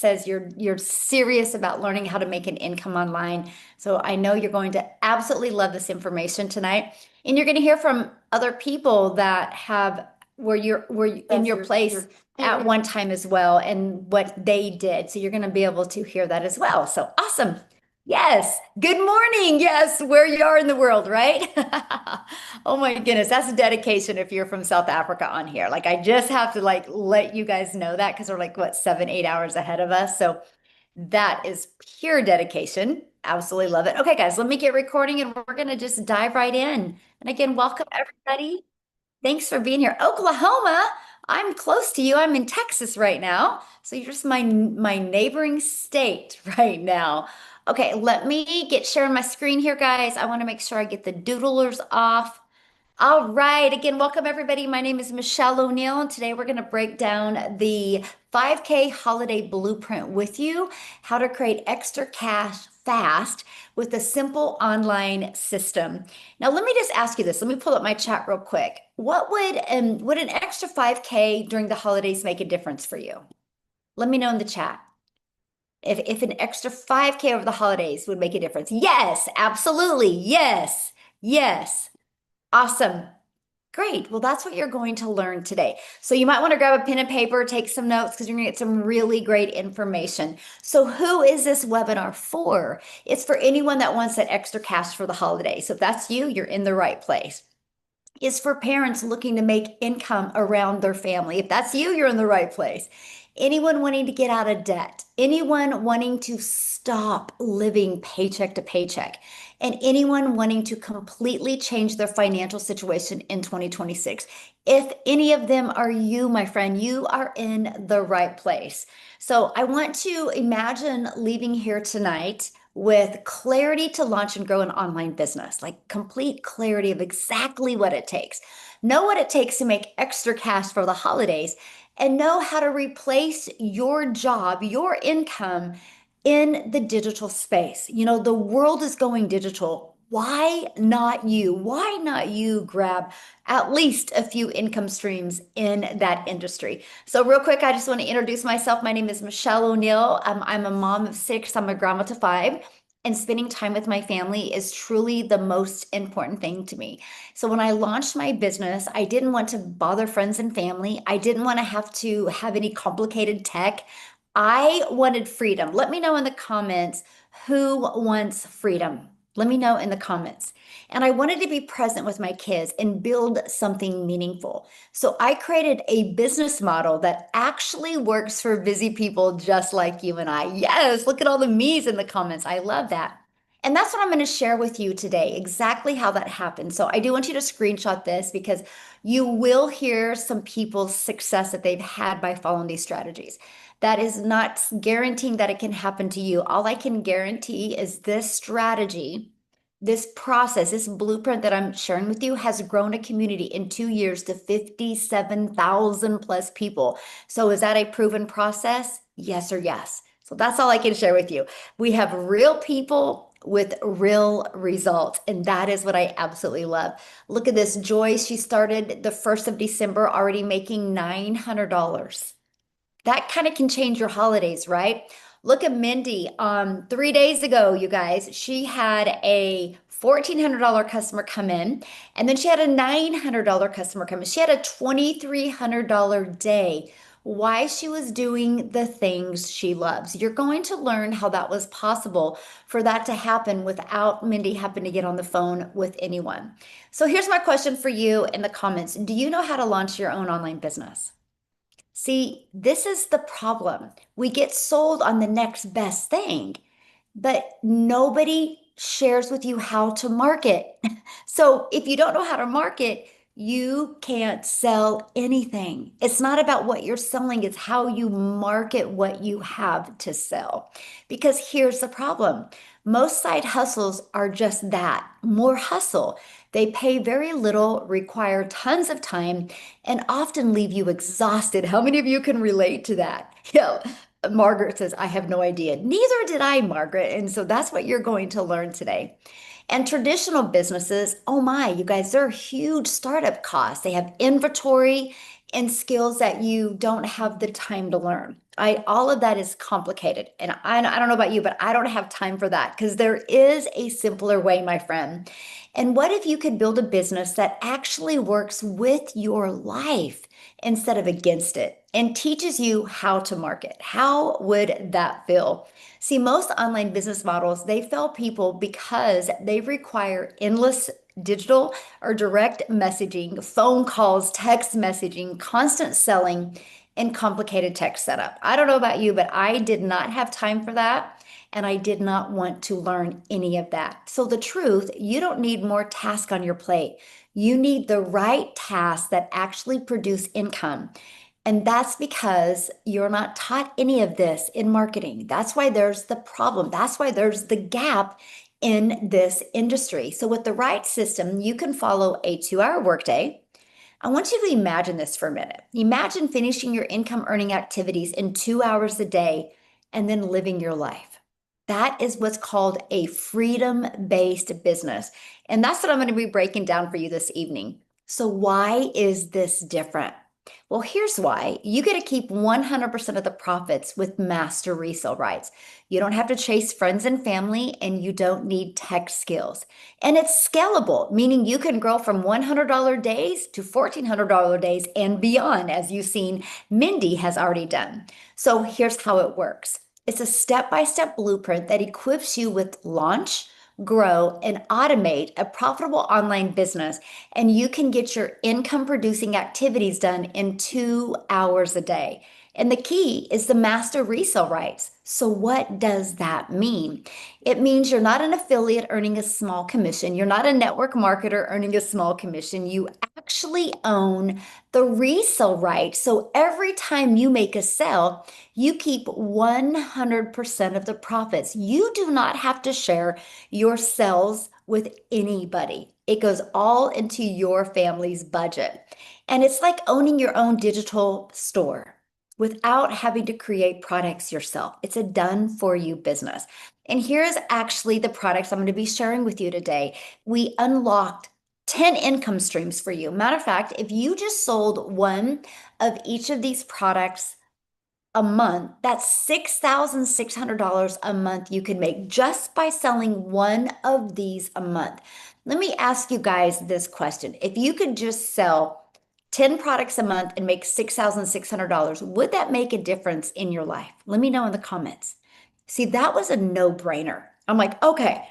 says you're serious about learning how to make an income online. So I know you're going to absolutely love this information tonight. And you're going to hear from other people that have were in your place at one time as well and what they did. So you're going to be able to hear that as well. So awesome. Yes. Good morning. Yes, where you are in the world, right? Oh my goodness, that's a dedication if you're from South Africa on here. Like I just have to like let you guys know that because they're like what 7, 8 hours ahead of us. So that is pure dedication. Absolutely love it. Okay, guys, let me get recording and we're gonna just dive right in. And again, welcome everybody. Thanks for being here. Oklahoma, I'm close to you. I'm in Texas right now. So you're just my neighboring state right now. Okay, let me get sharing my screen here, guys. I want to make sure I get the doodlers off. All right. Again, welcome everybody. My name is Michelle O'Neill, and today we're going to break down the 5K holiday blueprint with you, how to create extra cash fast with a simple online system. Now, let me just ask you this. Let me pull up my chat real quick. What would an extra 5K during the holidays make a difference for you? Let me know in the chat. If an extra 5K over the holidays would make a difference. Yes, absolutely. Yes. Yes. Awesome. Great. Well, that's what you're going to learn today. So you might want to grab a pen and paper, take some notes because you're going to get some really great information. So who is this webinar for? It's for anyone that wants that extra cash for the holidays. So if that's you, you're in the right place. It's for parents looking to make income around their family. If that's you, you're in the right place. Anyone wanting to get out of debt, anyone wanting to stop living paycheck to paycheck, and anyone wanting to completely change their financial situation in 2026. If any of them are you, my friend, you are in the right place. So I want to imagine leaving here tonight with clarity to launch and grow an online business, like complete clarity of exactly what it takes. Know what it takes to make extra cash for the holidays and know how to replace your job, your income in the digital space. You know, the world is going digital. Why not you? Why not you grab at least a few income streams in that industry? So, real quick, I just want to introduce myself. My name is Michelle O'Neill. I'm a mom of six, I'm a grandma to five. And spending time with my family is truly the most important thing to me. So when I launched my business, I didn't want to bother friends and family. I didn't want to have any complicated tech. I wanted freedom. Let me know in the comments who wants freedom. Let me know in the comments. And I wanted to be present with my kids and build something meaningful. So I created a business model that actually works for busy people just like you and I. Yes, look at all the me's in the comments. I love that. And that's what I'm going to share with you today, exactly how that happened. So I do want you to screenshot this because you will hear some people's success that they've had by following these strategies. That is not guaranteeing that it can happen to you. All I can guarantee is this strategy, this process, this blueprint that I'm sharing with you has grown a community in 2 years to 57,000 plus people. So is that a proven process? Yes or yes. So that's all I can share with you. We have real people with real results, and that is what I absolutely love. Look at this. Joy, she started the 1st of December already making $900. That kind of can change your holidays, right? Look at Mindy. 3 days ago, you guys, she had a $1,400 customer come in, and then she had a $900 customer come in. She had a $2,300 day. Why? She was doing the things she loves. You're going to learn how that was possible for that to happen without Mindy having to get on the phone with anyone. So here's my question for you in the comments. Do you know how to launch your own online business? See, this is the problem. We get sold on the next best thing, but nobody shares with you how to market. So if you don't know how to market, you can't sell anything. It's not about what you're selling, it's how you market what you have to sell. Because here's the problem. Most side hustles are just that, more hustle. They pay very little, require tons of time, and often leave you exhausted. How many of you can relate to that? Yeah. Margaret says, I have no idea. Neither did I, Margaret. And so that's what you're going to learn today. And traditional businesses, oh my, you guys, they're huge startup costs. They have inventory and skills that you don't have the time to learn. All of that is complicated. And I don't know about you, but I don't have time for that because there is a simpler way, my friend. And what if you could build a business that actually works with your life instead of against it and teaches you how to market? How would that feel? See, most online business models, they fail people because they require endless digital or direct messaging, phone calls, text messaging, constant selling, and complicated tech setup. I don't know about you, but I did not have time for that. And I did not want to learn any of that. So, the truth, you don't need more tasks on your plate. You need the right tasks that actually produce income. And that's because you're not taught any of this in marketing. That's why there's the problem. That's why there's the gap in this industry. So, with the right system, you can follow a 2 hour workday. I want you to imagine this for a minute. Imagine finishing your income earning activities in 2 hours a day and then living your life. That is what's called a freedom based business. And that's what I'm going to be breaking down for you this evening. So, why is this different? Well, here's why. You get to keep 100% of the profits with master resale rights. You don't have to chase friends and family, and you don't need tech skills. And it's scalable, meaning you can grow from $100 days to $1,400 days and beyond, as you've seen Mindy has already done. So here's how it works. It's a step-by-step blueprint that equips you with launch, grow, and automate a profitable online business, and you can get your income producing activities done in 2 hours a day. And the key is the master resale rights. So, what does that mean? It means you're not an affiliate earning a small commission. You're not a network marketer earning a small commission. You actually own the resale right. So, every time you make a sale, you keep 100% of the profits. You do not have to share your sales with anybody. It goes all into your family's budget. And it's like owning your own digital store without having to create products yourself. It's a done for you business. And here's actually the products I'm going to be sharing with you today. We unlocked 10 income streams for you. Matter of fact, if you just sold one of each of these products a month, that's $6,600 a month you can make just by selling one of these a month. Let me ask you guys this question. If you could just sell 10 products a month and make $6,600, would that make a difference in your life? Let me know in the comments. See, that was a no-brainer. I'm like, okay,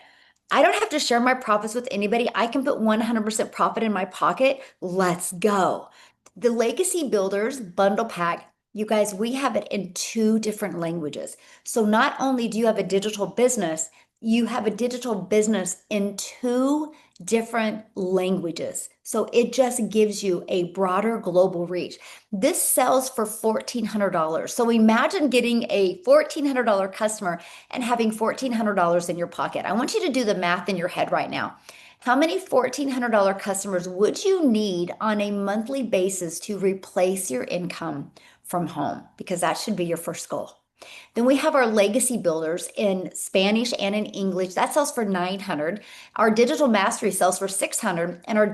I don't have to share my profits with anybody. I can put 100% profit in my pocket. Let's go. The Legacy Builders Bundle Pack, you guys, we have it in two different languages. So not only do you have a digital business, you have a digital business in two different languages. So it just gives you a broader global reach. This sells for $1,400. So imagine getting a $1,400 customer and having $1,400 in your pocket. I want you to do the math in your head right now. How many $1,400 customers would you need on a monthly basis to replace your income from home? Because that should be your first goal. Then we have our legacy builders in Spanish and in English. That sells for 900. Our digital mastery sells for 600, and our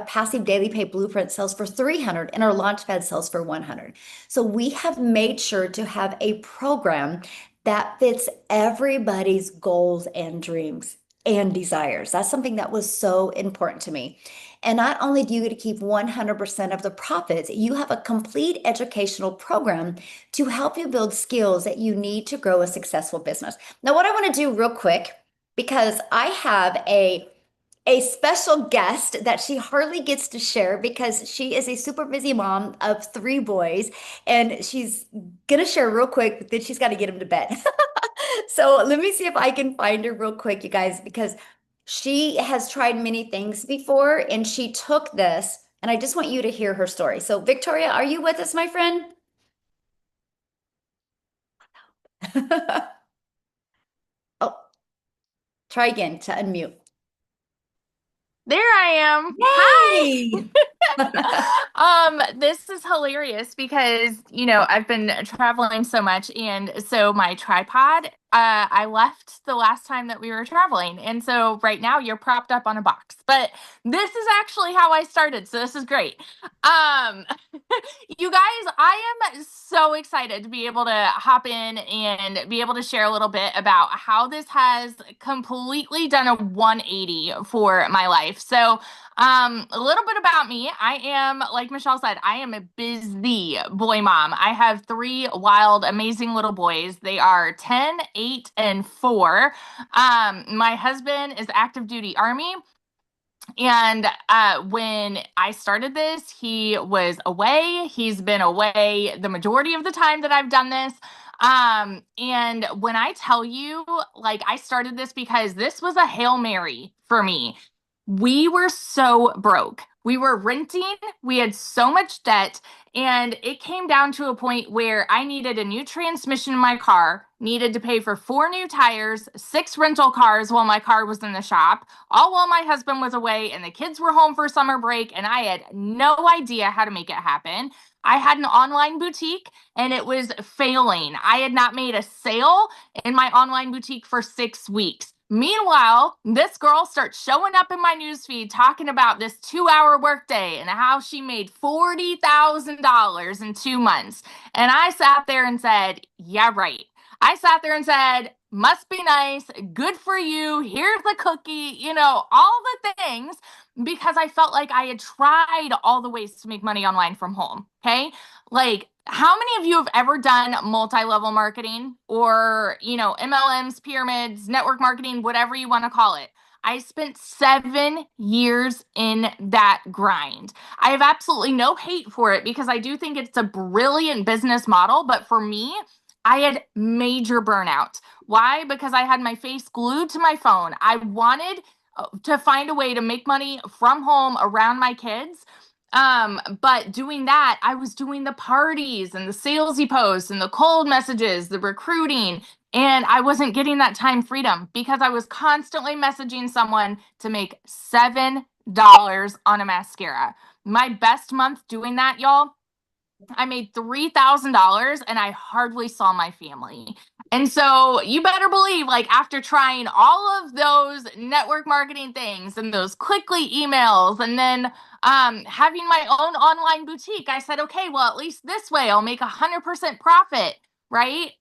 passive daily pay blueprint sells for 300, and our launchpad sells for 100. So we have made sure to have a program that fits everybody's goals and dreams and desires. That's something that was so important to me. And not only do you get to keep 100% of the profits, you have a complete educational program to help you build skills that you need to grow a successful business. Now, what I want to do real quick, because I have a special guest that she hardly gets to share because she is a super busy mom of three boys, and she's gonna share real quick, but then she's got to get them to bed. So let me see if I can find her real quick, you guys, because she has tried many things before and she took this, and I just want you to hear her story. So, Victoria, are you with us, my friend? Oh, try again to unmute. There I am. Hi. Yay! This is hilarious because, I've been traveling so much. And so my tripod, I left the last time that we were traveling. And so right now you're propped up on a box. But this is actually how I started. So this is great. Um, you guys, I am so excited to be able to hop in and be able to share a little bit about how this has completely done a 180 for my life. So, a little bit about me. I am, like Michelle said, I am a busy boy mom. I have three wild, amazing little boys. They are 10, 8, and 4. My husband is active duty Army. And when I started this, he was away. He's been away the majority of the time that I've done this. And when I tell you, like, I started this because this was a Hail Mary for me. We were so broke. We were renting, we had so much debt, and it came down to a point where I needed a new transmission in my car, needed to pay for 4 new tires, 6 rental cars while my car was in the shop, all while my husband was away and the kids were home for summer break, and I had no idea how to make it happen. I had an online boutique and it was failing. I had not made a sale in my online boutique for 6 weeks. Meanwhile, this girl starts showing up in my newsfeed talking about this 2 hour workday and how she made $40,000 in 2 months. And I sat there and said, yeah, right. I sat there and said, must be nice. Good for you. Here's the cookie, all the things, because I felt like I had tried all the ways to make money online from home. Okay. Like, how many of you have ever done multi-level marketing or, MLMs, pyramids, network marketing, whatever you want to call it? I spent 7 years in that grind. I have absolutely no hate for it because I do think it's a brilliant business model. But for me, I had major burnout. Why? Because I had my face glued to my phone. I wanted to find a way to make money from home around my kids. But doing that, I was doing the parties and the salesy posts and the cold messages, the recruiting, and I wasn't getting that time freedom because I was constantly messaging someone to make $7 on a mascara. My best month doing that, y'all, I made $3,000 and I hardly saw my family. And so you better believe, like, after trying all of those network marketing things and those quickly emails and then having my own online boutique, I said, okay, well, at least this way I'll make 100% profit, right?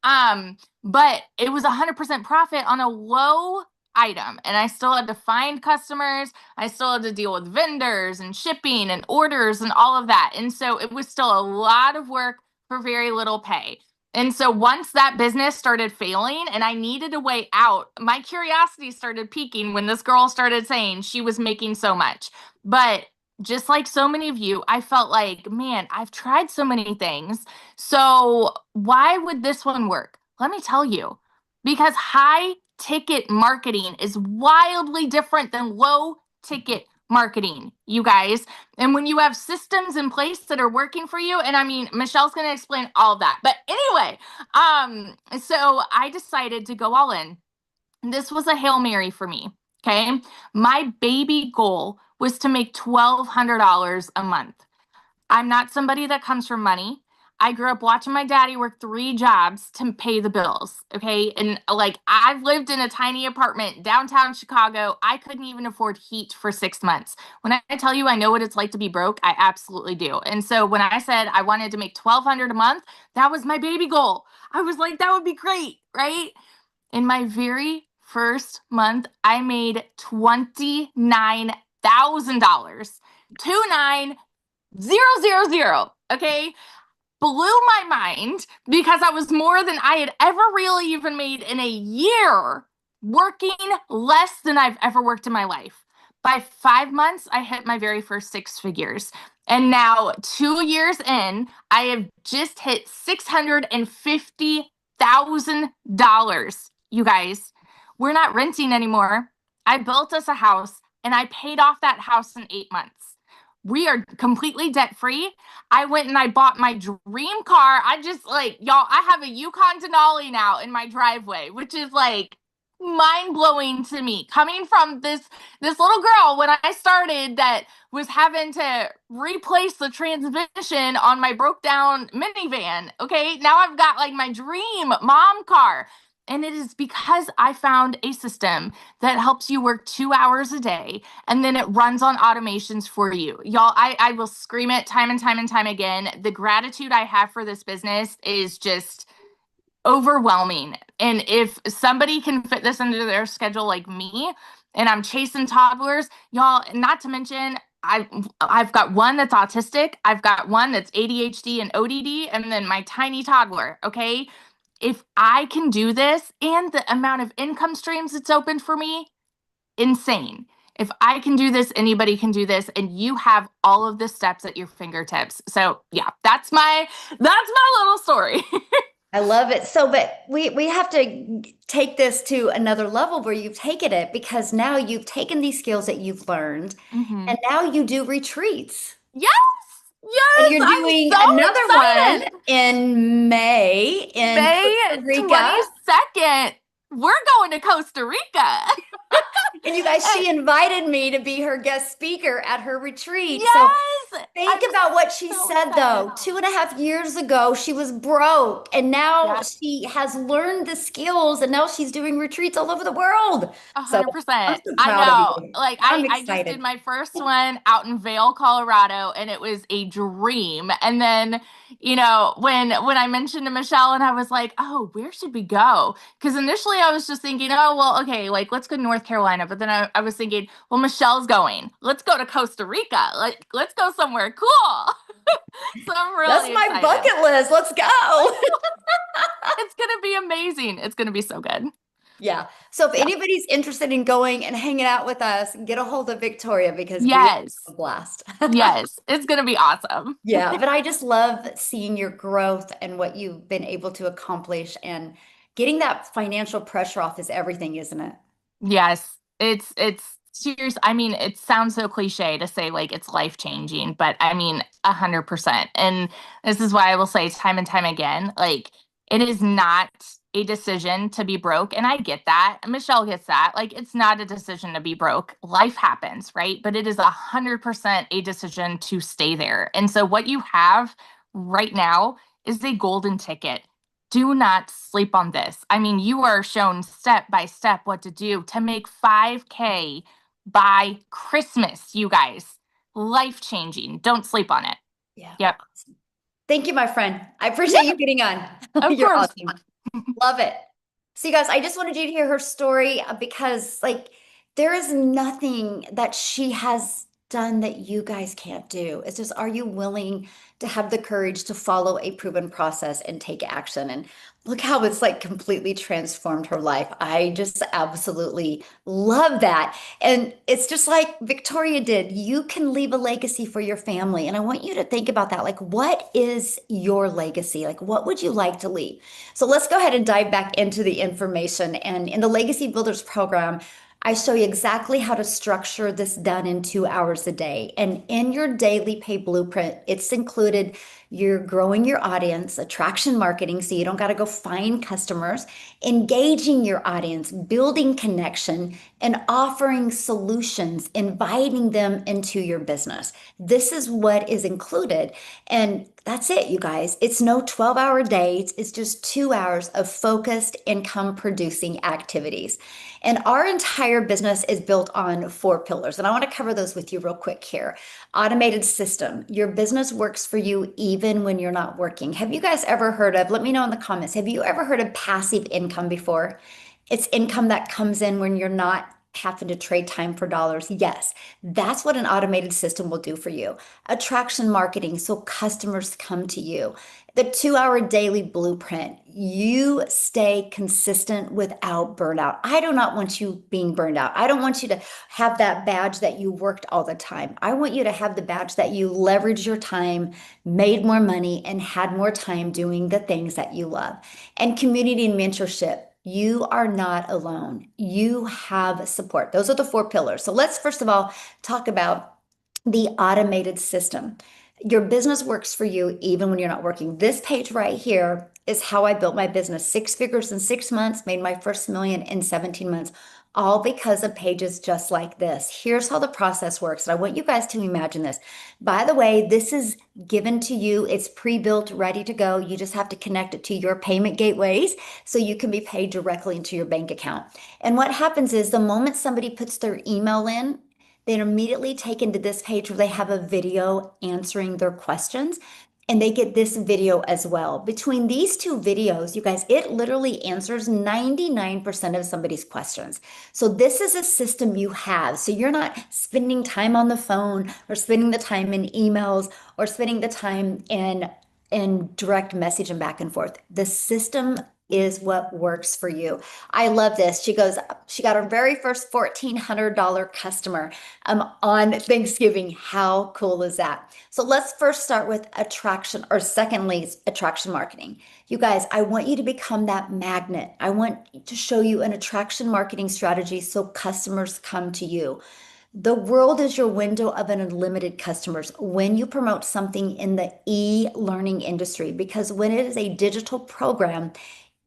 But it was 100% profit on a low item. And I still had to find customers. I still had to deal with vendors and shipping and orders and all of that. And so it was still a lot of work for very little pay. And so once that business started failing and I needed a way out, my curiosity started piquing when this girl started saying she was making so much. But just like so many of you, I felt like, man, I've tried so many things. So why would this one work? Let me tell you, because high ticket marketing is wildly different than low ticket marketing, you guys. And when you have systems in place that are working for you, and I mean, Michelle's going to explain all of that. But anyway, so I decided to go all in. This was a Hail Mary for me. Okay. My baby goal was to make $1,200 a month. I'm not somebody that comes from money. I grew up watching my daddy work 3 jobs to pay the bills. Okay. And like, I've lived in a tiny apartment downtown Chicago. I couldn't even afford heat for 6 months. When I tell you I know what it's like to be broke, I absolutely do. And so when I said I wanted to make 1,200 a month, that was my baby goal. I was like, that would be great. Right. In my very first month, I made $29,000. 29000. Okay. Blew my mind because I was more than I had ever really even made in a year, working less than I've ever worked in my life. By 5 months, I hit my very first 6 figures. And now, 2 years in, I have just hit $650,000. You guys, we're not renting anymore. I built us a house and I paid off that house in 8 months. We are completely debt free. I went and I bought my dream car. I just, like, y'all, I have a Yukon Denali now in my driveway, which is like mind blowing to me coming from this little girl when I started that was having to replace the transmission on my broke down minivan. Okay, now I've got like my dream mom car. And it is because I found a system that helps you work 2 hours a day and then it runs on automations for you. Y'all, I will scream it time and time again. The gratitude I have for this business is just overwhelming. And if somebody can fit this into their schedule like me, and I'm chasing toddlers, y'all, not to mention I've got one that's autistic, I've got one that's ADHD and ODD, and then my tiny toddler, okay? If I can do this and the amount of income streams it's opened for me, insane. If I can do this, anybody can do this, and you have all of the steps at your fingertips. So yeah, that's my little story. I love it. So, but we have to take this to another level where you've taken it because now you've taken these skills that you've learned hmm and now you do retreats. Yes, And yes, you're I'm doing so another one excited. in May in May Costa Rica. 22nd, we're going to Costa Rica. And you guys, And she invited me to be her guest speaker at her retreat. So yes, think I'm about what she so said excited. though. 2.5 years ago, she was broke and now Yeah, she has learned the skills and now she's doing retreats all over the world. So I'm 100%. so I proud of know. you. Like I'm I just did excited. my first one out in Vail, Colorado, and it was a dream. And then, when I mentioned to Michelle and I was like, "Oh, where should we go?" Because initially I was just thinking, "Oh, well, okay, like let's go to North Carolina." But then I was thinking, "Well, Michelle's going. Let's go to Costa Rica. Like let's go somewhere cool." So I'm That's really my excited. bucket list. Let's go. It's gonna be amazing. It's gonna be so good. Yeah. So if Yeah. anybody's interested in going and hanging out with us, get a hold of Victoria because we have a Yes. blast. Yes. It's gonna be awesome. Yeah, but I just love seeing your growth and what you've been able to accomplish and getting that financial pressure off is everything, isn't it? Yes, it's serious. I mean, it sounds so cliche to say like it's life changing, but I mean 100%. And this is why I will say time and time again, like it is not a decision to be broke. And I get that. Michelle gets that. Like it's not a decision to be broke. Life happens, right? But it is 100% a decision to stay there. And so what you have right now is a golden ticket. Do not sleep on this. I mean, you are shown step by step what to do to make 5K by Christmas, you guys. Life changing. Don't sleep on it. Yeah. Yep. Thank you, my friend. I appreciate Yeah, you getting on. of You're course. awesome. Love it. So, you guys, I just wanted you to hear her story because, like, there is nothing that she has done that you guys can't do. It's just, are you willing to have the courage to follow a proven process and take action? And look how it's like completely transformed her life. I just absolutely love that. And it's just like Victoria did. You can leave a legacy for your family. And I want you to think about that. Like, what is your legacy? Like, what would you like to leave? So let's go ahead and dive back into the information. And in the Legacy Builders program, I show you exactly how to structure this done in 2 hours a day. And in your daily pay blueprint, it's included you're growing your audience, attraction marketing, so you don't got to go find customers, engaging your audience, building connection, and offering solutions, inviting them into your business. This is what is included. And that's it, you guys. It's no 12-hour days. It's just 2 hours of focused income producing activities. And our entire business is built on 4 pillars. And I want to cover those with you real quick here. Automated system. Your business works for you even when you're not working. Have you guys ever heard of, let me know in the comments, have you ever heard of passive income before? It's income that comes in when you're not having to trade time for dollars. Yes, that's what an automated system will do for you. Attraction marketing, so customers come to you. The 2 hour daily blueprint, you stay consistent without burnout. I do not want you being burned out. I don't want you to have that badge that you worked all the time. I want you to have the badge that you leveraged your time, made more money, and had more time doing the things that you love. And community and mentorship. You are not alone. You have support. Those are the 4 pillars. So let's first of all talk about the automated system. Your business works for you even when you're not working. This page right here is how I built my business. Six figures in 6 months, made my first million in 17 months, all because of pages just like this. Here's how the process works. And I want you guys to imagine this. By the way, this is given to you. It's pre-built, ready to go. You just have to connect it to your payment gateways so you can be paid directly into your bank account. And what happens is the moment somebody puts their email in, they're immediately taken to this page where they have a video answering their questions. And they get this video as well. Between these two videos, you guys, it literally answers 99% of somebody's questions. So this is a system you have. So you're not spending time on the phone or spending the time in emails or spending the time in direct message and back and forth. The system is what works for you. I love this. She goes, she got her very first $1,400 customer on Thanksgiving. How cool is that? So let's first start with attraction, or secondly, attraction marketing. You guys, I want you to become that magnet. I want to show you an attraction marketing strategy so customers come to you. The world is your window of an unlimited customers when you promote something in the e-learning industry, because when it is a digital program,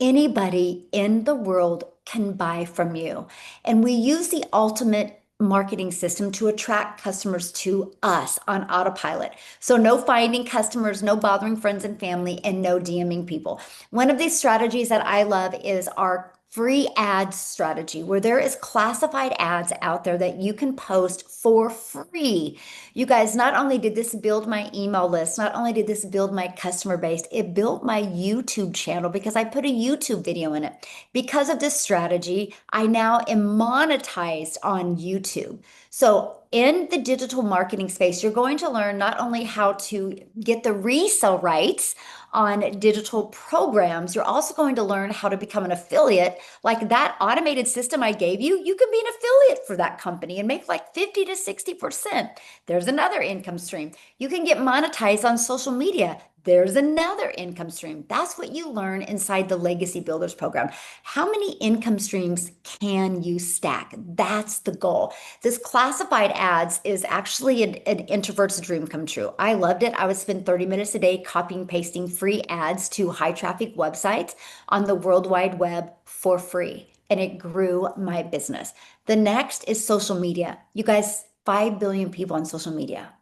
anybody in the world can buy from you. And we use the ultimate marketing system to attract customers to us on autopilot. So no finding customers, no bothering friends and family, and no DMing people. One of these strategies that I love is our free ads strategy, where there is classified ads out there that you can post for free. You guys, not only did this build my email list, not only did this build my customer base, it built my YouTube channel because I put a YouTube video in it. Because of this strategy, I now am monetized on YouTube. So in the digital marketing space, you're going to learn not only how to get the resale rights on digital programs, you're also going to learn how to become an affiliate. Like that automated system I gave you, you can be an affiliate for that company and make like 50 to 60%. There's another income stream. You can get monetized on social media. There's another income stream. That's what you learn inside the Legacy Builders program. How many income streams can you stack? That's the goal. This classified ads is actually an introvert's dream come true. I loved it. I would spend 30 minutes a day copying, pasting free ads to high traffic websites on the World Wide Web for free. And it grew my business. The next is social media. You guys, 5 billion people on social media.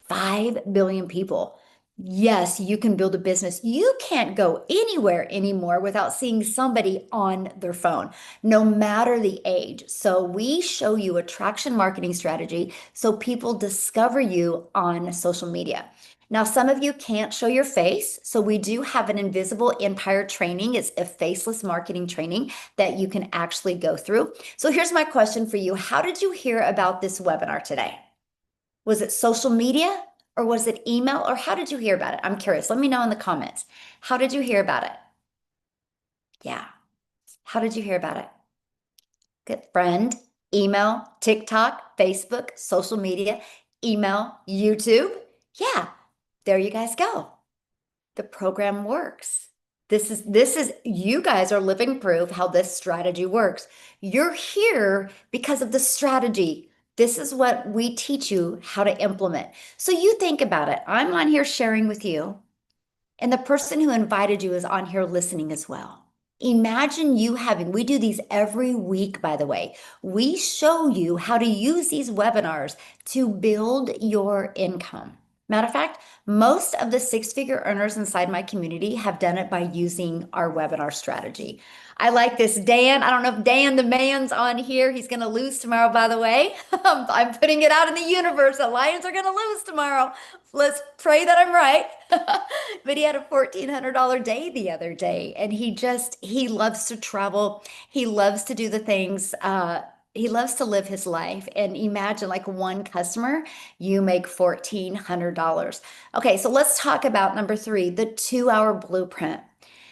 5 billion people. Yes, you can build a business. You can't go anywhere anymore without seeing somebody on their phone, no matter the age. So we show you attraction marketing strategy so people discover you on social media. Now, some of you can't show your face, so we do have an invisible empire training. It's a faceless marketing training that you can actually go through. So here's my question for you. How did you hear about this webinar today? Was it social media or was it email or how did you hear about it? I'm curious. Let me know in the comments. How did you hear about it? Yeah. How did you hear about it? Good friend, email, TikTok, Facebook, social media, email, YouTube. Yeah. There you guys go. The program works. This is you guys are living proof how this strategy works. You're here because of the strategy. This is what we teach you how to implement. So you think about it. I'm on here sharing with you, and the person who invited you is on here listening as well. Imagine you having, we do these every week, by the way. We show you how to use these webinars to build your income. Matter of fact, most of the six-figure earners inside my community have done it by using our webinar strategy. I like this. Dan, I don't know if Dan the man's on here. He's going to lose tomorrow, by the way. I'm putting it out in the universe. The Lions are going to lose tomorrow. Let's pray that I'm right. But he had a $1,400 day the other day, and he loves to travel. He loves to do the things. He loves to live his life. And imagine like one customer, you make $1,400. Okay, so let's talk about number 3, the 2-hour blueprint.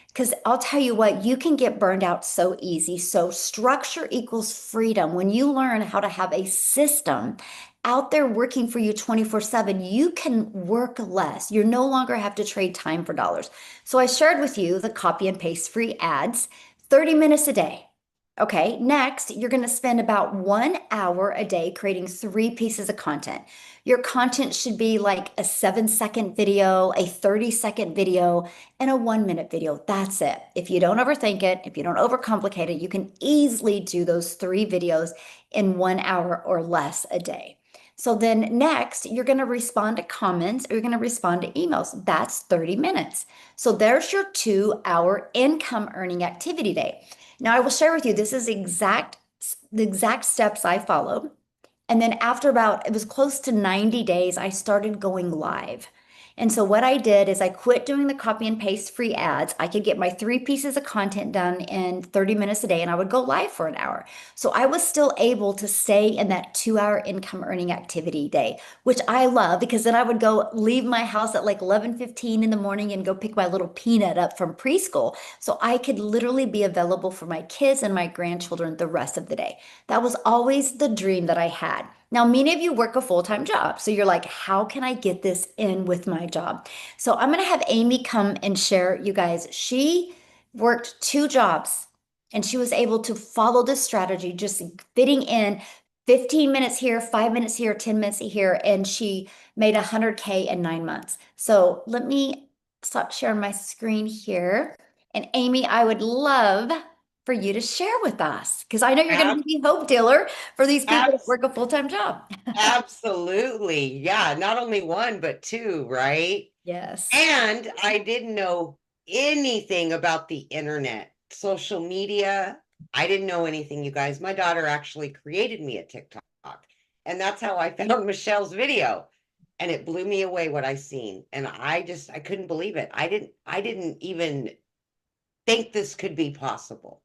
Because I'll tell you what, you can get burned out so easy. So structure equals freedom. When you learn how to have a system out there working for you 24/7, you can work less. You no longer have to trade time for dollars. So I shared with you the copy and paste free ads, 30 minutes a day. Okay, next, you're going to spend about 1 hour a day creating 3 pieces of content. Your content should be like a 7-second video, a 30-second video, and a 1 minute video. That's it. If you don't overthink it, if you don't overcomplicate it, you can easily do those 3 videos in 1 hour or less a day. So then next, you're going to respond to comments or you're going to respond to emails. That's 30 minutes. So there's your 2 hour income earning activity day. Now I will share with you, this is the exact steps I followed. And then after about, it was close to 90 days, I started going live. And so what I did is I quit doing the copy and paste free ads. I could get my 3 pieces of content done in 30 minutes a day and I would go live for an hour. So I was still able to stay in that 2 hour income earning activity day, which I love because then I would go leave my house at like 11:15 in the morning and go pick my little peanut up from preschool. So I could literally be available for my kids and my grandchildren the rest of the day. That was always the dream that I had. Now, many of you work a full-time job. So you're like, how can I get this in with my job? So I'm going to have Amy come and share, you guys. She worked 2 jobs and she was able to follow this strategy, just fitting in 15 minutes here, 5 minutes here, 10 minutes here, and she made 100K in 9 months. So let me stop sharing my screen here. And Amy, I would love for you to share with us because I know you're going to Ab be the hope dealer for these people that abs work a full-time job. Absolutely. Yeah, not only one, but two, right? Yes. And I didn't know anything about the internet, social media. I didn't know anything, you guys. My daughter actually created me a TikTok, and that's how I found Michelle's video. And it blew me away what I seen. And I couldn't believe it. I didn't even think this could be possible.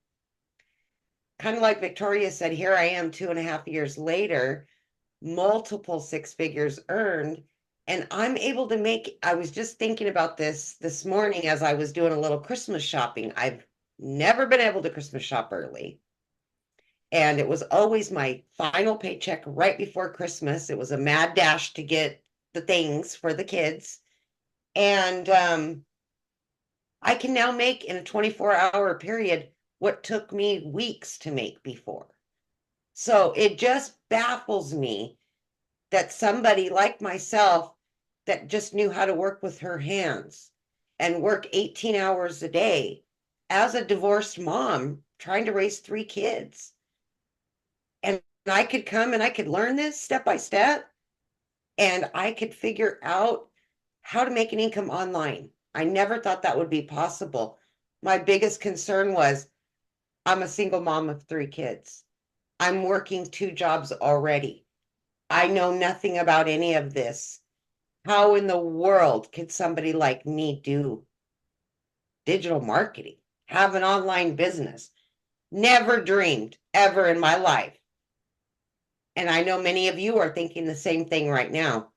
Kind of like Victoria said, here I am 2.5 years later, multiple 6 figures earned. And I'm able to make, I was just thinking about this morning as I was doing a little Christmas shopping. I've never been able to Christmas shop early. And it was always my final paycheck right before Christmas. It was a mad dash to get the things for the kids. And I can now make in a 24-hour period what took me weeks to make before. So it just baffles me that somebody like myself that just knew how to work with her hands and work 18 hours a day as a divorced mom trying to raise 3 kids. And I could come and I could learn this step by step and I could figure out how to make an income online. I never thought that would be possible. My biggest concern was I'm a single mom of 3 kids. I'm working 2 jobs already. I know nothing about any of this. How in the world could somebody like me do digital marketing, have an online business? Never dreamed ever in my life. And I know many of you are thinking the same thing right now.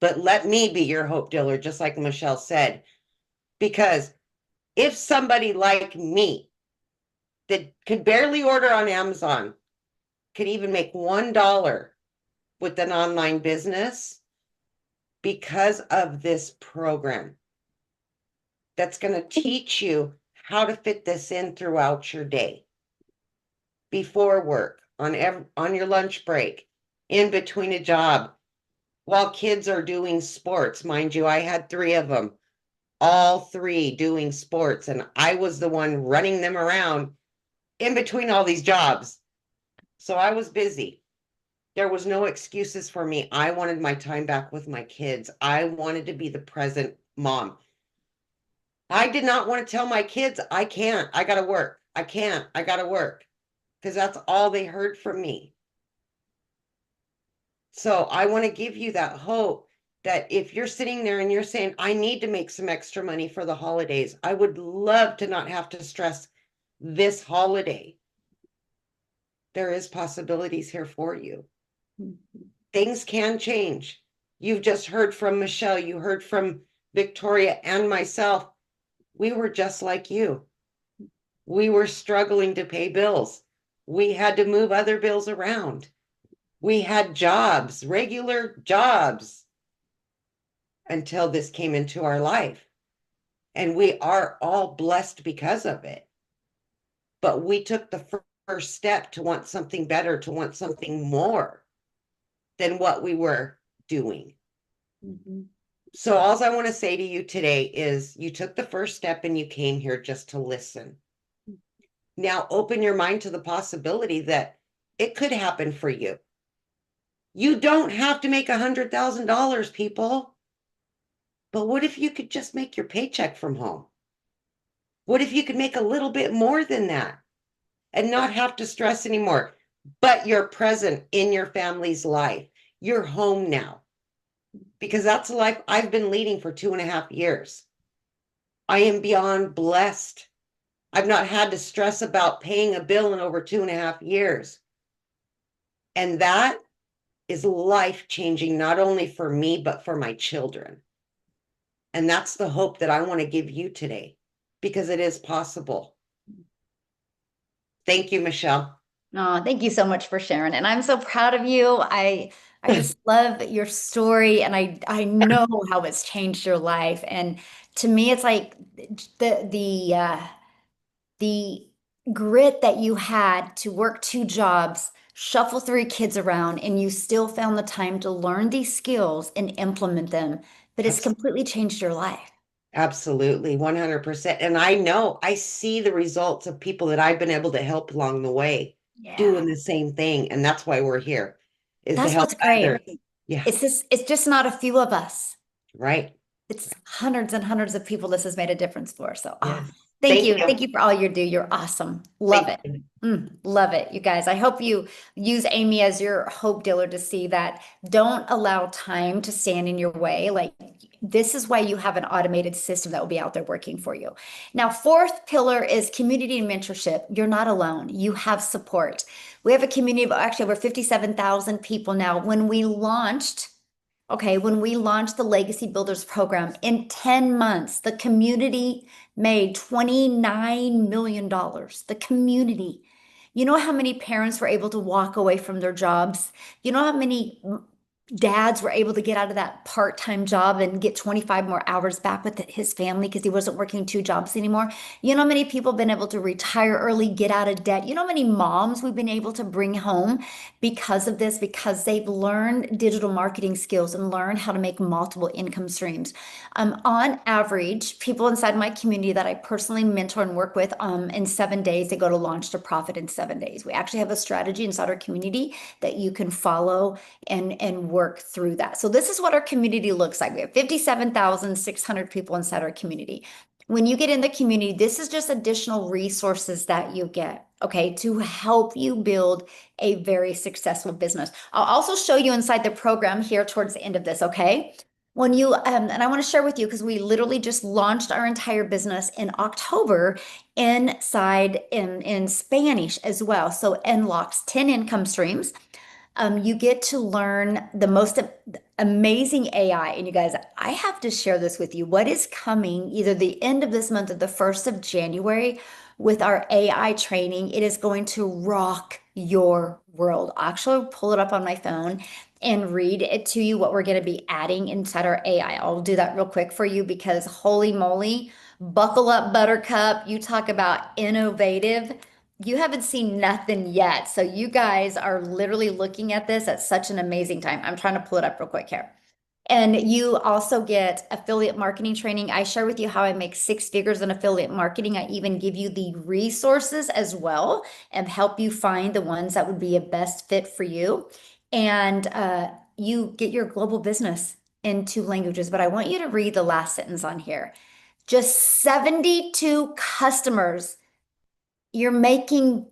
But let me be your hope dealer, just like Michelle said, because if somebody like me that could barely order on Amazon could even make $1 with an online business because of this program that's going to teach you how to fit this in throughout your day, before work, on your lunch break, in between a job, while kids are doing sports. Mind you, I had 3 of them, all 3 doing sports, and I was the one running them around in between all these jobs. So I was busy. There was no excuses for me. I wanted my time back with my kids. I wanted to be the present mom. I did not want to tell my kids, I can't, I gotta work. I can't, I gotta work. Because that's all they heard from me. So I want to give you that hope that if you're sitting there and you're saying, I need to make some extra money for the holidays, I would love to not have to stress this holiday. There is possibilities here for you. Things can change. You've just heard from Michelle, you heard from Victoria and myself. We were just like you. We were struggling to pay bills. We had to move other bills around. We had jobs, regular jobs, until this came into our life. And we are all blessed because of it. But we took the first step to want something better, to want something more than what we were doing. Mhm. So all I want to say to you today is you took the first step and you came here just to listen. Now open your mind to the possibility that it could happen for you. You don't have to make $100,000, people. But what if you could just make your paycheck from home? What if you could make a little bit more than that and not have to stress anymore? But you're present in your family's life. You're home now. Because that's the life I've been leading for 2.5 years. I am beyond blessed. I've not had to stress about paying a bill in over 2.5 years. And that is life changing, not only for me, but for my children. And that's the hope that I want to give you today, because it is possible. Thank you, Michelle. Oh, thank you so much for sharing. And I'm so proud of you. I just love your story and I know how it's changed your life. And to me, it's like the grit that you had to work two jobs, shuffle three kids around, and you still found the time to learn these skills and implement them. But it's completely changed your life. Absolutely, 100%. And I know I see the results of people that I've been able to help along the way Yeah. doing the same thing. And that's why we're here, is to That's help what's great. others. Yeah, It's just not a few of us. right. It's hundreds and hundreds of people this has made a difference for. So, Yes. thank Thank you. you. Thank you for all you do. You're awesome. Love Thank it. you. Love it, you guys. I hope you use Amy as your hope dealer to see that don't allow time to stand in your way. Like, this is why you have an automated system that will be out there working for you. Now, fourth pillar is community and mentorship. You're not alone. You have support. We have a community of actually over 57,000 people now. When we launched the Legacy Builders program in 10 months, the community made $29 million. The community. You know how many parents were able to walk away from their jobs? You know how many dads were able to get out of that part-time job and get 25 more hours back with his family because he wasn't working two jobs anymore? You know how many people have been able to retire early, get out of debt? You know how many moms we've been able to bring home because of this, because they've learned digital marketing skills and learned how to make multiple income streams. On average, people inside my community that I personally mentor and work with, in 7 days, they go to launch to profit in 7 days. We actually have a strategy inside our community that you can follow and work through that. So this is what our community looks like. We have 57,600 people inside our community. When you get in the community, this is just additional resources that you get, okay, to help you build a very successful business. I'll also show you inside the program here towards the end of this, okay? When you, and I want to share with you because we literally just launched our entire business in October inside in Spanish as well. So unlocks 10 income streams. You get to learn the most amazing AI. And you guys, I have to share this with you. What is coming either the end of this month or the 1st of January with our AI training, it is going to rock your world. I'll actually pull it up on my phone and read it to you what we're going to be adding inside our AI. I'll do that real quick for you because holy moly, buckle up, Buttercup. You talk about innovative. You haven't seen nothing yet. So you guys are literally looking at this at such an amazing time. I'm trying to pull it up real quick here. And you also get affiliate marketing training. I share with you how I make 6 figures in affiliate marketing. I even give you the resources as well and help you find the ones that would be a best fit for you. And you get your global business in 2 languages. But I want you to read the last sentence on here. Just 72 customers. You're making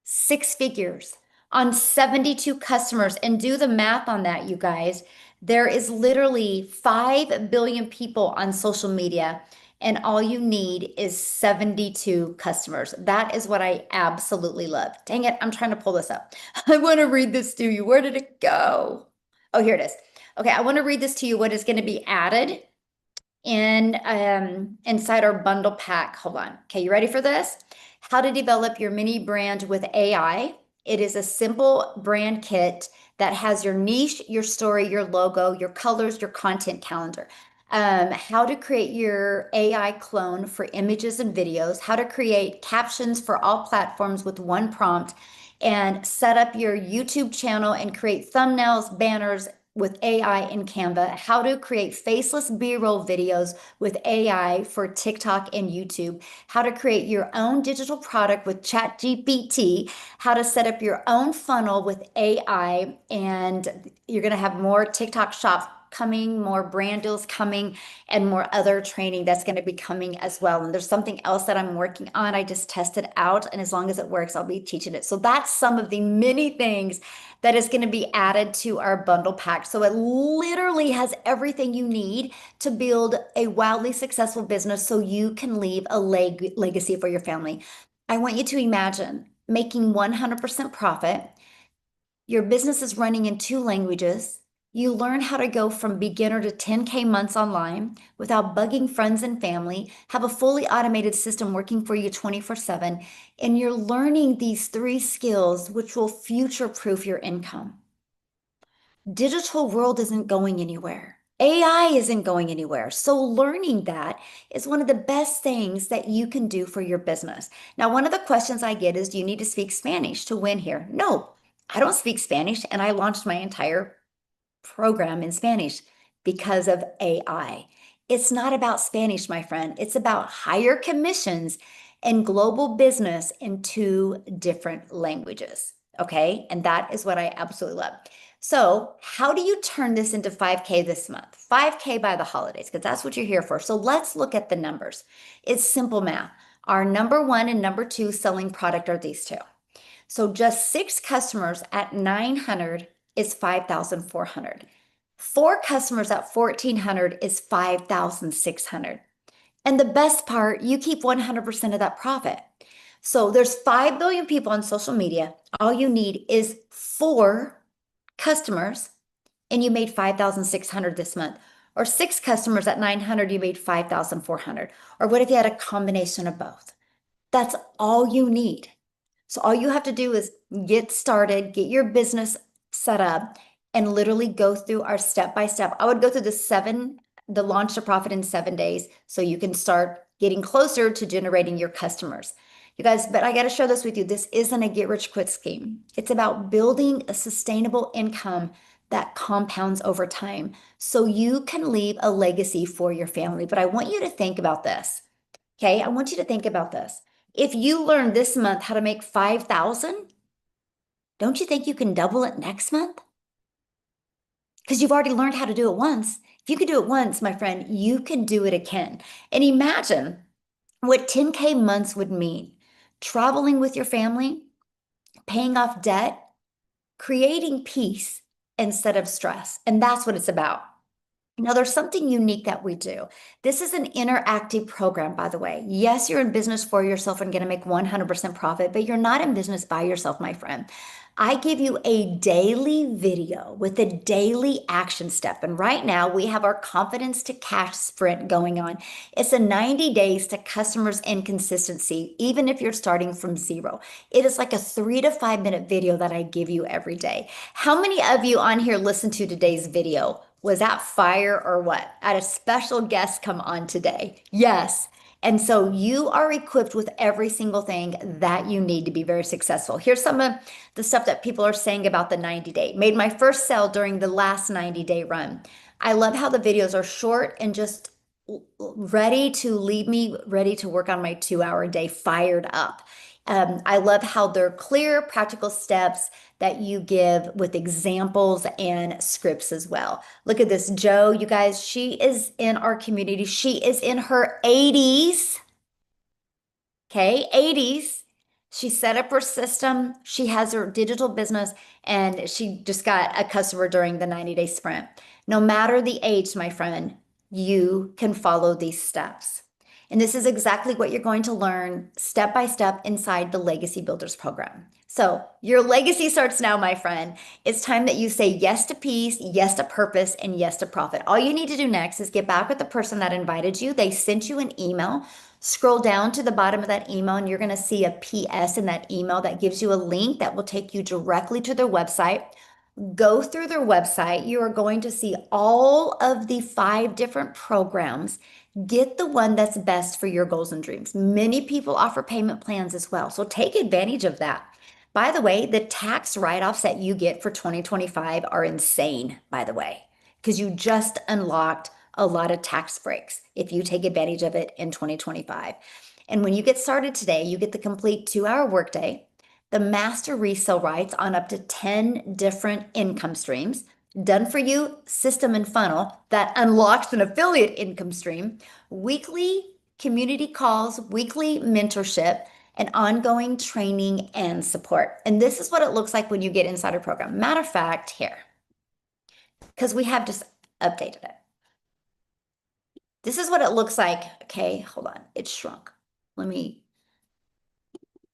6 figures on 72 customers. And do the math on that, you guys. There is literally 5 billion people on social media, and all you need is 72 customers. That is what I absolutely love. Dang it, I'm trying to pull this up. I want to read this to you. Where did it go? Oh, here it is. Okay, I want to read this to you, what is going to be added in inside our bundle pack. Hold on. Okay, you ready for this? How to develop your mini brand with AI. It is a simple brand kit that has your niche, your story, your logo, your colors, your content calendar. how to create your AI clone for images and videos, how to create captions for all platforms with one prompt, and set up your YouTube channel and create thumbnails, banners with AI in Canva, how to create faceless B-roll videos with AI for TikTok and YouTube, how to create your own digital product with ChatGPT, how to set up your own funnel with AI, and you're going to have more TikTok shop coming, more brand deals coming, and more other training that's going to be coming as well. And there's something else that I'm working on. I just tested out, and as long as it works, I'll be teaching it. So that's some of the many things that is going to be added to our bundle pack. So it literally has everything you need to build a wildly successful business so you can leave a legacy for your family. I want you to imagine making 100% profit. Your business is running in 2 languages. You learn how to go from beginner to 10K months online without bugging friends and family, have a fully automated system working for you 24/7, and you're learning these 3 skills which will future-proof your income. Digital world isn't going anywhere. AI isn't going anywhere. So learning that is one of the best things that you can do for your business. Now, one of the questions I get is, do you need to speak Spanish to win here? No, I don't speak Spanish, and I launched my entire program in Spanish because of AI. It's not about Spanish, my friend. It's about higher commissions and global business in 2 different languages. Okay. And that is what I absolutely love. So, how do you turn this into 5K this month? 5K by the holidays, because that's what you're here for. So, let's look at the numbers. It's simple math. Our number 1 and number 2 selling product are these 2. So just 6 customers at 900 is 5,400. 4 customers at 1,400 is 5,600. And the best part, you keep 100% of that profit. So there's 5 billion people on social media. All you need is 4 customers, and you made 5,600 this month. Or 6 customers at 900, you made 5,400. Or what if you had a combination of both? That's all you need. So all you have to do is get started, get your business set up, and literally go through our step by step. I would go through the launch to profit in 7 days so you can start getting closer to generating your customers. You guys, but I got to share this with you. This isn't a get rich quick scheme. It's about building a sustainable income that compounds over time so you can leave a legacy for your family. But I want you to think about this. Okay, I want you to think about this. If you learn this month how to make 5,000, don't you think you can double it next month? Because you've already learned how to do it once. If you can do it once, my friend, you can do it again. And imagine what 10K months would mean. Traveling with your family, paying off debt, creating peace instead of stress. And that's what it's about. Now, there's something unique that we do. This is an interactive program, by the way. Yes, you're in business for yourself and going to make 100% profit, but you're not in business by yourself, my friend. I give you a daily video with a daily action step. And right now, we have our confidence to cash sprint going on. It's a 90 days to customers and consistency, even if you're starting from zero. It is like a 3 to 5 minute video that I give you every day. How many of you on here listen to today's video? Was that fire or what? I had a special guest come on today. Yes. And so you are equipped with every single thing that you need to be very successful. Here's some of the stuff that people are saying about the 90-day. Made my first sale during the last 90-day run. I love how the videos are short and just ready to leave me ready to work on my 2-hour day fired up. I love how they're clear, practical steps that you give with examples and scripts as well. Look at this, Joe, you guys, she is in our community. She is in her 80s. Okay, 80s. She set up her system. She has her digital business, and she just got a customer during the 90-day sprint. No matter the age, my friend, you can follow these steps. And this is exactly what you're going to learn step by step inside the Legacy Builders program. So your legacy starts now, my friend. It's time that you say yes to peace, yes to purpose, and yes to profit. All you need to do next is get back with the person that invited you. They sent you an email. Scroll down to the bottom of that email, and you're going to see a PS in that email that gives you a link that will take you directly to their website. go through their website. You are going to see all of the 5 different programs. Get the one that's best for your goals and dreams. Many people offer payment plans as well. So take advantage of that. By the way, the tax write-offs that you get for 2025 are insane, by the way, because you just unlocked a lot of tax breaks if you take advantage of it in 2025. And when you get started today, you get the complete 2-hour workday, the master resale rights on up to 10 different income streams, done for you system and funnel that unlocks an affiliate income stream, weekly community calls, weekly mentorship, and ongoing training and support. And this is what it looks like when you get inside our program. Matter of fact, here, because we have just updated it. This is what it looks like. Okay, hold on. It shrunk.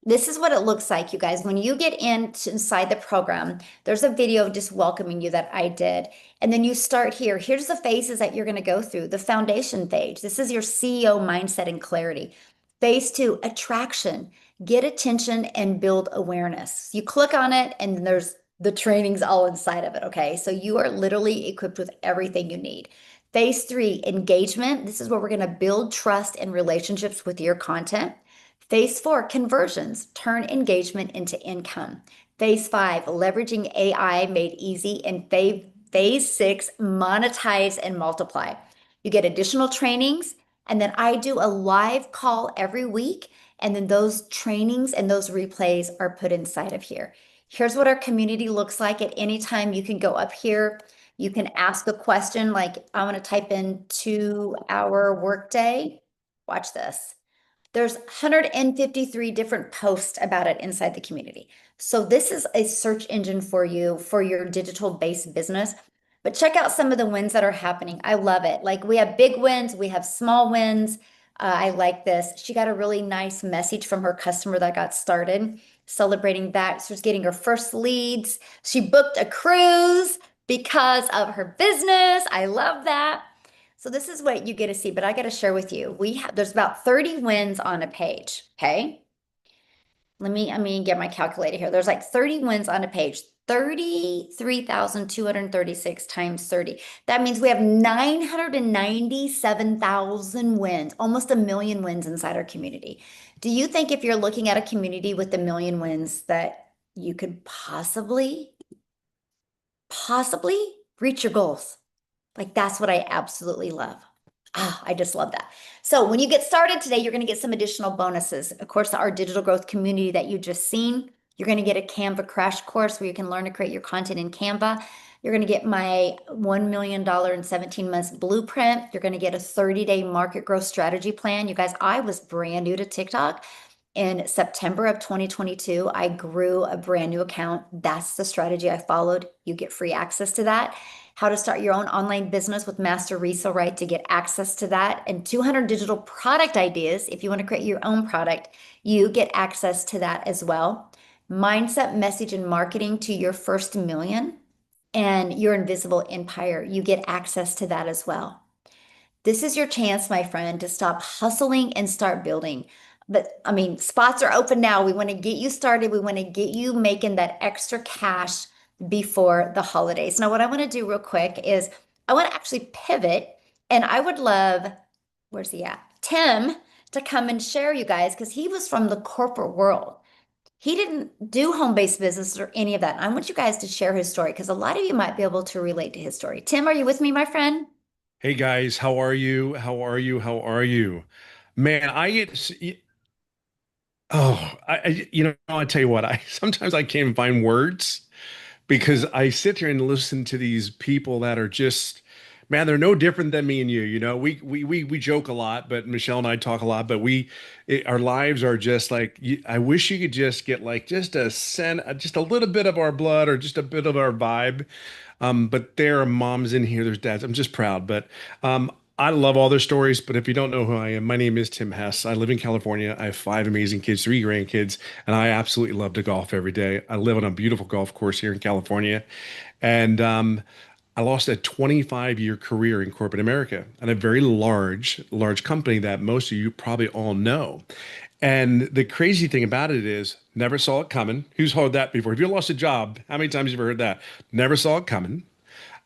This is what it looks like, you guys. When you get inside the program, there's a video just welcoming you that I did. And then you start here. Here's the phases that you're going to go through. The foundation phase. This is your CEO mindset and clarity. Phase 2, attraction. Get attention and build awareness. You click on it and there's the trainings all inside of it, okay? So you are literally equipped with everything you need. Phase 3, engagement. This is where we're going to build trust and relationships with your content. Phase 4, conversions, turn engagement into income. Phase 5, leveraging AI made easy. And phase 6, monetize and multiply. You get additional trainings, and then I do a live call every week, and then those trainings and those replays are put inside of here. Here's what our community looks like. At any time, you can go up here. You can ask a question like, I want to type in 2-hour workday. Watch this. There's 153 different posts about it inside the community. So this is a search engine for you for your digital based business. But check out some of the wins that are happening. I love it. Like we have big wins, we have small wins. I like this. She got a really nice message from her customer that got started, celebrating that. She's getting her first leads. She booked a cruise because of her business. I love that. So this is what you get to see, but I got to share with you. There's about 30 wins on a page, okay? Let me get my calculator here. There's like 30 wins on a page. 33,236 times 30. That means we have 997,000 wins, almost 1 million wins inside our community. Do you think if you're looking at a community with 1 million wins that you could possibly reach your goals? Like that's what I absolutely love. I just love that. So when you get started today, you're going to get some additional bonuses. Of course, our digital growth community that you just seen. You're going to get a Canva crash course where you can learn to create your content in Canva. You're going to get my $1 million in 17 months blueprint. You're going to get a 30-day market growth strategy plan. You guys, I was brand new to TikTok. In September of 2022, I grew a brand new account. That's the strategy I followed. You get free access to that. How to start your own online business with master resale right to get access to that, and 200 digital product ideas. If you want to create your own product, you get access to that as well. Mindset, message, and marketing to your first million and your invisible empire. You get access to that as well. This is your chance, my friend, to stop hustling and start building. But I mean, spots are open now. We want to get you started. We want to get you making that extra cash before the holidays. Now, what I want to do real quick is I want to actually pivot, and I would love, where's he at? Tim to come and share, you guys, because he was from the corporate world. He didn't do home-based business or any of that. I want you guys to share his story because a lot of you might be able to relate to his story. Tim, are you with me, my friend? Hey guys, how are you? How are you? How are you? Man, I tell you what, I sometimes I can't even find words because I sit here and listen to these people that are just, man, they're no different than me and you. We joke a lot, but Michelle and I talk a lot, but our lives are just like, I wish you could just get like just a little bit of our blood or just a bit of our vibe. But there are moms in here, there's dads. I'm just proud. But I love all their stories. But if you don't know who I am, my name is Tim Hess. I live in California. I have 5 amazing kids, 3 grandkids, and I absolutely love to golf every day. I live on a beautiful golf course here in California. And I lost a 25-year career in corporate America and a very large company that most of you probably all know. And the crazy thing about it is, never saw it coming. Who's heard that before? If you lost a job, how many times have you ever heard that? Never saw it coming.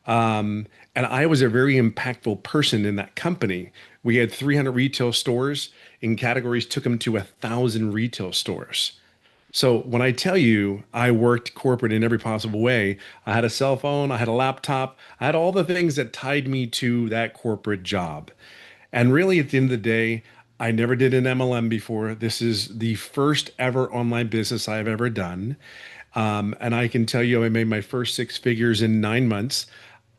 Um, and I was a very impactful person in that company. We had 300 retail stores in categories, took them to 1,000 retail stores. So when I tell you I worked corporate in every possible way, I had a cell phone, I had a laptop, I had all the things that tied me to that corporate job. And really, at the end of the day, I never did an MLM before. This is the first ever online business I've ever done. And I can tell you, I made my first six figures in 9 months.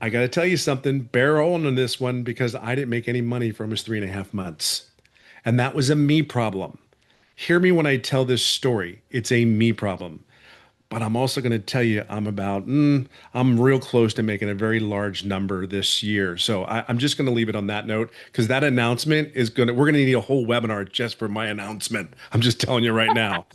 I got to tell you something, bear on this one because I didn't make any money for almost 3.5 months. And that was a me problem. Hear me when I tell this story. It's a me problem. But I'm also going to tell you I'm real close to making a very large number this year. So I'm just going to leave it on that note because that announcement we're going to need a whole webinar just for my announcement. I'm just telling you right now.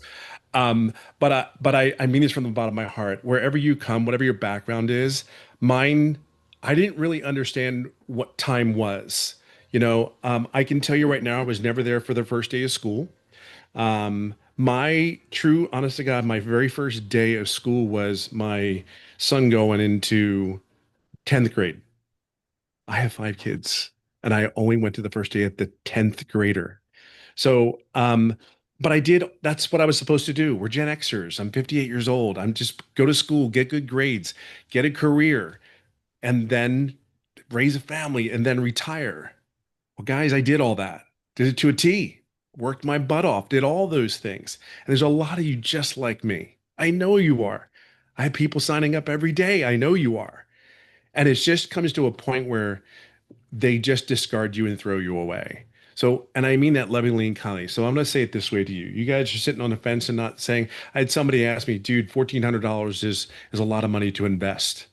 But I mean this from the bottom of my heart. Wherever you come, whatever your background is, mine, I didn't really understand what time was. I can tell you right now, I was never there for the first day of school. My true, honest to God, my very first day of school was my son going into 10th grade. I have five kids, and I only went to the first day at the 10th grader. So, but that's what I was supposed to do. We're Gen Xers. I'm 58 years old. I'm just go to school, get good grades, get a career, and then raise a family and then retire. Well, guys, I did all that. Did it to a T. Worked my butt off, did all those things. And there's a lot of you just like me. I know you are. I have people signing up every day. I know you are. And it just comes to a point where they just discard you and throw you away. So, and I mean that lovingly and kindly. So I'm going to say it this way to you. You guys are sitting on the fence and not saying, I had somebody ask me, dude, $1,400 is a lot of money to invest.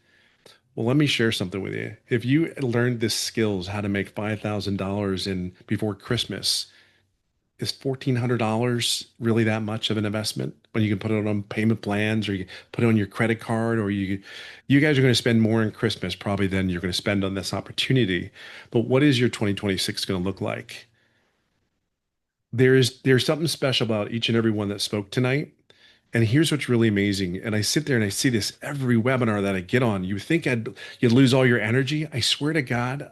Well, let me share something with you. If you learned the skills, how to make $5,000 in before Christmas, is $1,400 really that much of an investment when you can put it on payment plans or you put it on your credit card or you guys are going to spend more in Christmas probably than you're going to spend on this opportunity. But what is your 2026 going to look like? There's something special about each and every one that spoke tonight. And here's what's really amazing. And I sit there and I see this every webinar that I get on. You think you'd lose all your energy? I swear to God,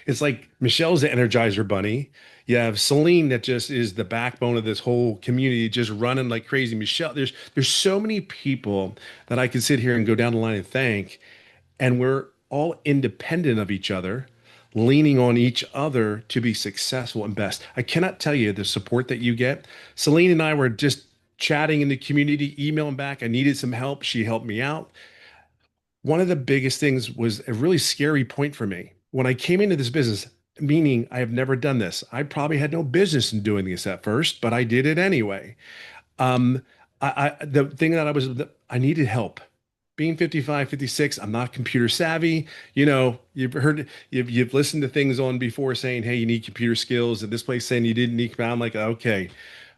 it's like Michelle's the Energizer Bunny. You have Celine that just is the backbone of this whole community, just running like crazy. Michelle, there's so many people that I can sit here and go down the line and thank, and we're all independent of each other, leaning on each other to be successful and best. I cannot tell you the support that you get. Celine and I were just chatting in the community, emailing back. I needed some help. She helped me out. One of the biggest things was a really scary point for me. When I came into this business, meaning I have never done this, I probably had no business in doing this at first, but I did it anyway. Um, the thing that I needed help. Being 55, 56, I'm not computer savvy. You've listened to things on before saying, hey, you need computer skills, and this place saying you didn't need. I'm like, okay,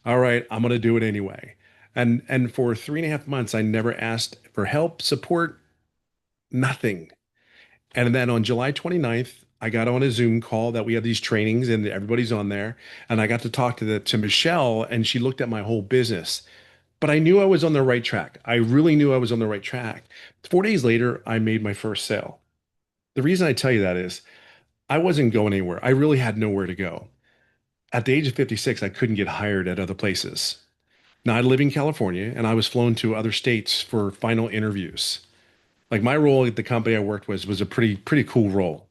all right, I'm gonna do it anyway. And for 3.5 months, I never asked for help, support, nothing. And then on July 29th, I got on a Zoom call that we have these trainings and everybody's on there. And I got to talk to Michelle and she looked at my whole business. But I knew I was on the right track. I really knew I was on the right track. 4 days later, I made my first sale. The reason I tell you that is I wasn't going anywhere. I really had nowhere to go. At the age of 56, I couldn't get hired at other places. Now, I live in California and I was flown to other states for final interviews. Like my role at the company I worked with was a pretty cool role,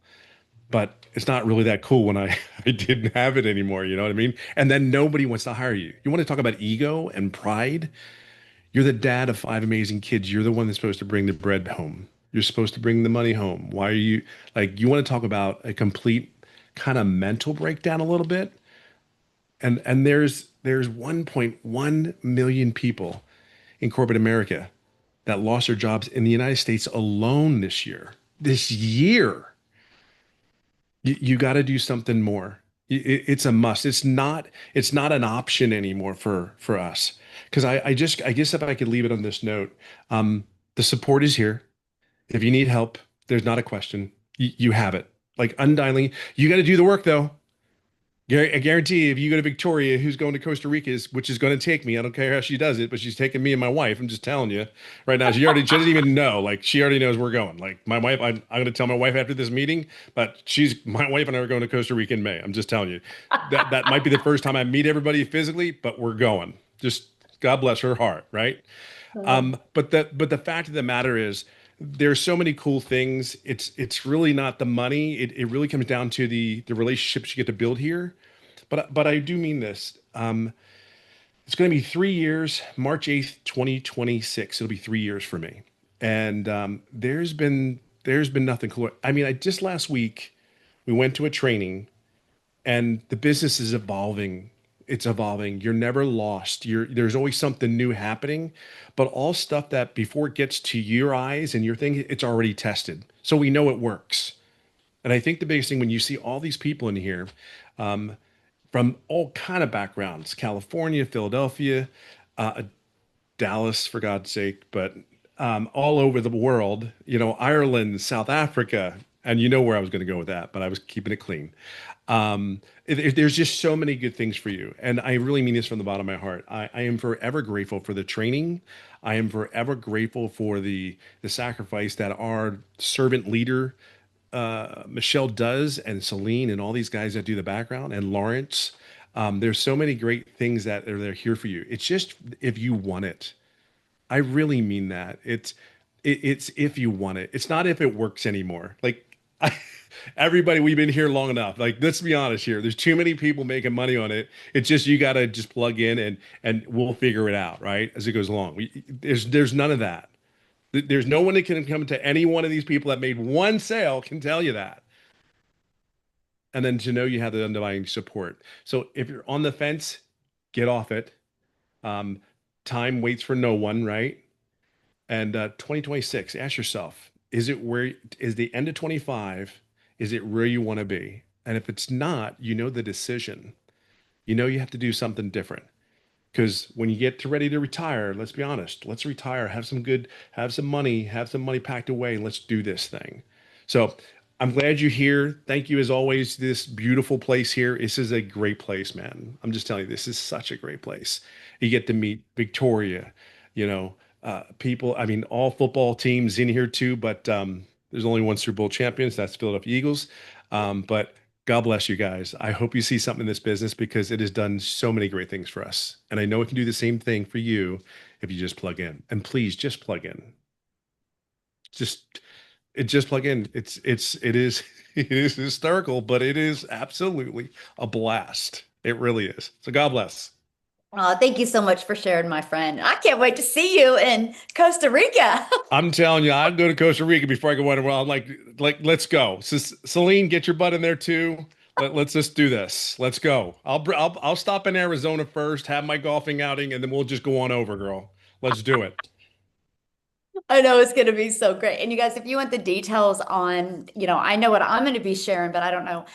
but it's not really that cool when I, I didn't have it anymore. You know what I mean? And then nobody wants to hire you. You want to talk about ego and pride? You're the dad of five amazing kids. You're the one that's supposed to bring the bread home. You're supposed to bring the money home. Why are you like, you want to talk about a complete kind of mental breakdown a little bit? And there's 1.1 million people in corporate America that lost their jobs in the United States alone this year. This year, you got to do something more. It's a must. It's not an option anymore for us. Because I guess if I could leave it on this note, the support is here. If you need help, there's not a question. You have it. Like undialing, you got to do the work though. I guarantee if you go to Victoria, who's going to Costa Rica, which is going to take me. I don't care how she does it, but she's taking me and my wife. I'm just telling you right now. She doesn't even know. Like she already knows we're going. Like my wife, I'm going to tell my wife after this meeting, but my wife and I are going to Costa Rica in May. I'm just telling you that might be the first time I meet everybody physically, but we're going. Just God bless her heart, right? But the fact of the matter is, there's so many cool things. It's really not the money. It really comes down to the relationships you get to build here. But I do mean this. It's going to be 3 years, March 8th, 2026. It'll be 3 years for me. And there's been nothing cooler. I mean, I just last week we went to a training and the business is evolving. It's evolving. You're never lost. There's always something new happening, but all stuff that before it gets to your eyes and your thing, it's already tested. So we know it works. And I think the biggest thing when you see all these people in here, um, from all kind of backgrounds, California, Philadelphia, uh, Dallas, for God's sake, but all over the world, Ireland, South Africa, and you know where I was going to go with that, but I was keeping it clean. There's just so many good things for you. And I really mean this from the bottom of my heart. I am forever grateful for the training. I am forever grateful for the sacrifice that our servant leader, Michelle does, and Celine, and all these guys that do the background, and Lawrence. There's so many great things that are there here for you. It's just if you want it. I really mean that. It's if you want it. It's not if it works anymore. Like everybody, we've been here long enough. Like let's be honest here. There's too many people making money on it. It's just you got to just plug in and we'll figure it out, right? As it goes along. There's none of that. There's no one that can come to any one of these people that made one sale can tell you that. And then to know you have the underlying support. So if you're on the fence, get off it. Um, Time waits for no one, right? And 2026, ask yourself, is the end of 25, is it where you want to be? And if it's not, you know the decision. You know you have to do something different. Because when you get to ready to retire, let's be honest, let's retire, have some money packed away, and let's do this thing. So I'm glad you're here. Thank you as always, this beautiful place here. This is a great place, man. I'm just telling you, this is such a great place. You get to meet Victoria, people, I mean, all football teams in here too, but there's only one Super Bowl champions, that's Philadelphia Eagles. But God bless you guys. I hope you see something in this business because it has done so many great things for us. And I know it can do the same thing for you if you just plug in. And please just plug in. Just just plug in. It is it is hysterical, but it is absolutely a blast. It really is. So God bless. Oh, thank you so much for sharing, my friend. I can't wait to see you in Costa Rica. I'm telling you, I'd go to Costa Rica before I go anywhere. I'm like, let's go. So, Celine, get your butt in there too. Let's just do this. Let's go. I'll stop in Arizona first, have my golfing outing, and then we'll just go on over, girl. Let's do it. I know it's going to be so great. And you guys, if you want the details on, I know what I'm going to be sharing, but I don't know,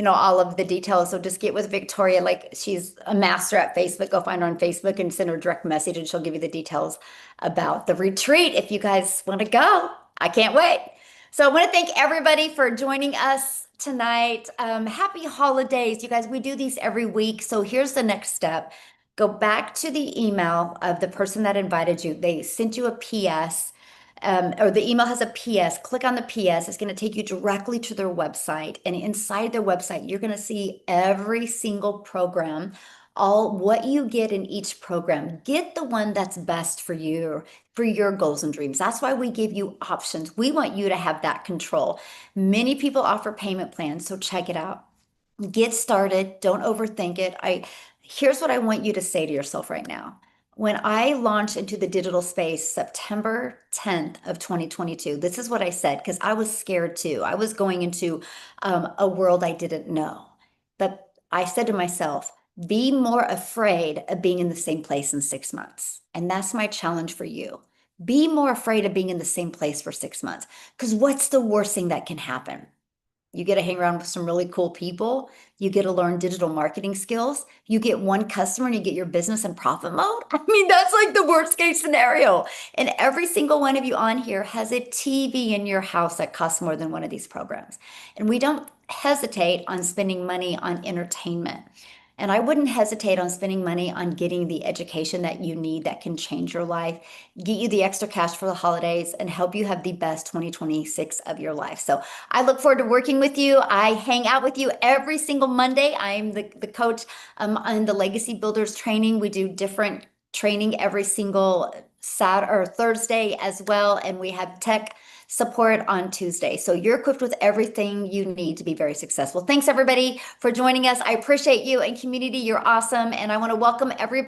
all of the details. So just get with Victoria. Like she's a master at Facebook. Go find her on Facebook and send her a direct message and she'll give you the details about the retreat if you guys want to go. I can't wait. So I want to thank everybody for joining us tonight. Happy holidays. You guys, we do these every week. So here's the next step. Go back to the email of the person that invited you. They sent you a PS, or the email has a PS. Click on the PS. It's going to take you directly to their website. And inside their website, you're going to see every single program, all what you get in each program. Get the one that's best for your goals and dreams. That's why we give you options. We want you to have that control. Many people offer payment plans, so check it out. Get started. Don't overthink it. Here's what I want you to say to yourself right now. When I launched into the digital space September 10th of 2022, this is what I said because I was scared too. I was going into a world I didn't know. But I said to myself, be more afraid of being in the same place in 6 months. And that's my challenge for you. Be more afraid of being in the same place for 6 months because what's the worst thing that can happen? You get to hang around with some really cool people. You get to learn digital marketing skills. You get one customer and you get your business in profit mode. I mean, that's like the worst case scenario. And every single one of you on here has a TV in your house that costs more than one of these programs. And we don't hesitate on spending money on entertainment. And I wouldn't hesitate on spending money on getting the education that you need that can change your life, get you the extra cash for the holidays, and help you have the best 2026 of your life. So I look forward to working with you. I hang out with you every single Monday. I'm the coach on the Legacy Builders training. We do different training every single Saturday or Thursday as well. And we have tech support on Tuesday. So you're equipped with everything you need to be very successful. Thanks everybody for joining us. I appreciate you and community. You're awesome. And I want to welcome everybody.